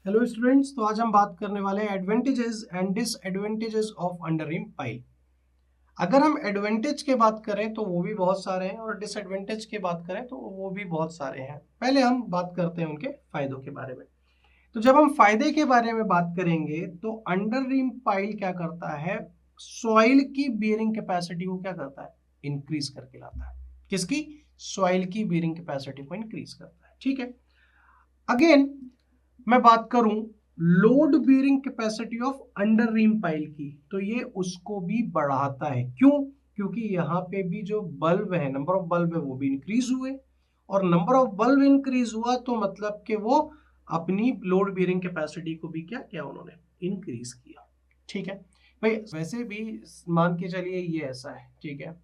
Hello students, तो आज हम बात करने वाले हैं advantages and disadvantages of underream pile. अगर हम एडवांटेज की बात करें तो वो भी बहुत सारे हैं और डिसएडवांटेज की बात करें तो वो भी बहुत सारे हैं। पहले हम बात करते हैं उनके फायदों के बारे में। तो जब हम फायदे के बारे में बात करेंगे तो अंडररिम पाइल क्या करता है, सॉइल की बियरिंग कैपेसिटी को क्या करता है, इंक्रीज करके लाता है। किसकी? सॉइल की बियरिंग कैपेसिटी को इंक्रीज करता है। ठीक है। अगेन मैं बात करूं load bearing capacity of under ream pile की, तो ये उसको भी बढ़ाता है। क्यों? क्योंकि यहाँ पे भी जो बल्ब है, नंबर ऑफ बल्ब है वो भी इंक्रीज हुए, और नंबर ऑफ बल्ब इंक्रीज हुआ तो मतलब कि वो अपनी लोड बियरिंग कैपेसिटी को भी क्या किया, उन्होंने इंक्रीज किया। ठीक है भाई। वैसे भी मान के चलिए ये ऐसा है, ठीक है,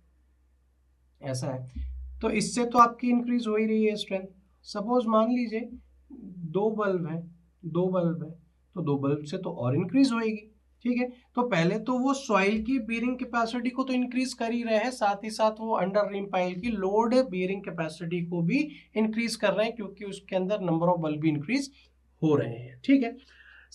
ऐसा है, तो इससे तो आपकी इंक्रीज हो ही रही है स्ट्रेंथ। सपोज मान लीजिए दो बल्ब है, दो बल्ब है, तो दो बल्ब से तो और इंक्रीज होएगी। ठीक है, तो पहले तो वो सॉइल की बीयरिंग कैपेसिटी को तो इंक्रीज कर ही रहे हैं, साथ ही साथ वो अंडर रिम पाइल की लोड बीयरिंग कैपेसिटी को भी इंक्रीज कर रहे हैं, क्योंकि उसके अंदर नंबर ऑफ बल्ब भी इंक्रीज हो रहे हैं। ठीक है,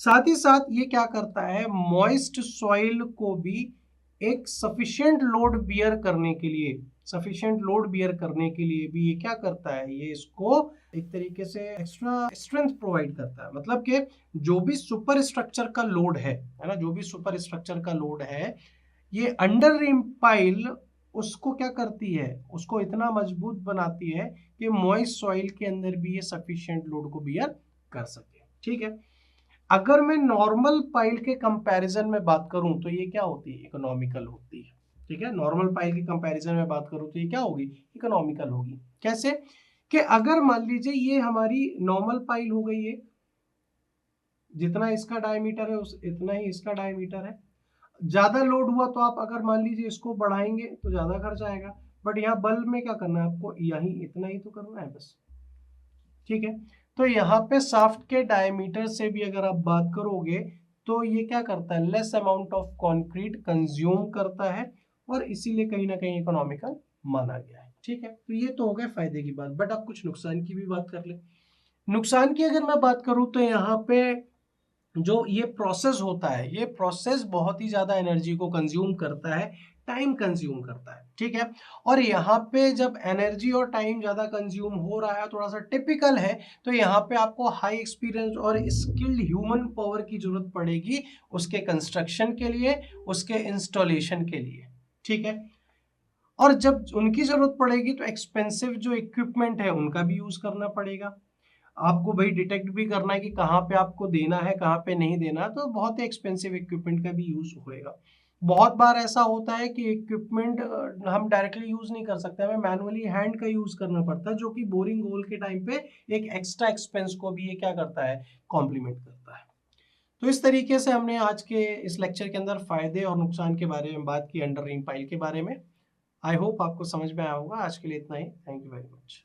साथ ही साथ ये क्या करता है, मॉइस्ट सॉइल को भी एक सफिशिएंट लोड बियर करने के लिए, सफिशिएंट लोड बियर करने के लिए भी ये क्या करता है, ये इसको एक तरीके से एक्स्ट्रा स्ट्रेंथ प्रोवाइड करता है। मतलब कि जो भी सुपर स्ट्रक्चर का लोड है ना, जो भी सुपर स्ट्रक्चर का लोड है, ये अंडर रिम पाइल उसको क्या करती है, उसको इतना मजबूत बनाती है कि मॉइस्ट सॉइल के अंदर भी ये सफिशिएंट लोड को बियर कर सके। ठीक है। अगर मैं नॉर्मल पाइल के कंपैरिजन में बात करूं तो ये क्या होती है, इकोनॉमिकल होती है। ठीक है, नॉर्मल पाइल के कंपैरिजन में बात करूं तो ये क्या होगी, इकोनॉमिकल होगी। कैसे? कि अगर मान लीजिए ये हमारी नॉर्मल पाइल हो गई है, जितना इसका डायमीटर है उस इतना ही इसका डायमीटर है। ज्यादा लोड हुआ तो आप अगर मान लीजिए इसको बढ़ाएंगे तो ज्यादा खर्च आएगा, बट यहाँ बल्ब में क्या करना है आपको, यही इतना ही तो करना है बस। ठीक है, तो यहाँ पे शाफ्ट के डायमीटर से भी अगर आप बात करोगे तो ये क्या करता है, less amount of concrete consume करता है, और इसीलिए कहीं ना कहीं इकोनॉमिकल माना गया है। ठीक है, तो ये तो हो गए फायदे की बात, बट अब कुछ नुकसान की भी बात कर ले। नुकसान की अगर मैं बात करूं तो यहाँ पे जो ये प्रोसेस होता है, ये प्रोसेस बहुत ही ज्यादा एनर्जी को कंज्यूम करता है, टाइम कंज्यूम करता है। ठीक है, और यहाँ पे जब एनर्जी और टाइम ज्यादा कंज्यूम हो रहा है, थोड़ा सा टिपिकल है, तो यहाँ पे आपको हाई एक्सपीरियंस और स्किल्ड ह्यूमन पावर की जरूरत पड़ेगी उसके कंस्ट्रक्शन के लिए, उसके इंस्टॉलेशन के लिए। ठीक है, और जब उनकी जरूरत पड़ेगी तो एक्सपेंसिव जो इक्विपमेंट है उनका भी यूज करना पड़ेगा। आपको भाई डिटेक्ट भी करना है कि कहाँ पे आपको देना है, कहाँ पे नहीं देना, तो बहुत ही एक्सपेंसिव इक्विपमेंट का भी यूज होएगा। बहुत बार ऐसा होता है कि इक्विपमेंट हम डायरेक्टली यूज नहीं कर सकते, हमें मैनुअली हैंड का यूज करना पड़ता है, जो कि बोरिंग होल के टाइम पे एक एक्स्ट्रा एक्सपेंस को भी ये क्या करता है, कॉम्प्लीमेंट करता है। तो इस तरीके से हमने आज के इस लेक्चर के अंदर फायदे और नुकसान के बारे में बात की, अंडर रिम पाइल के बारे में। आई होप आपको समझ में आया होगा। आज के लिए इतना ही। Thank you very much.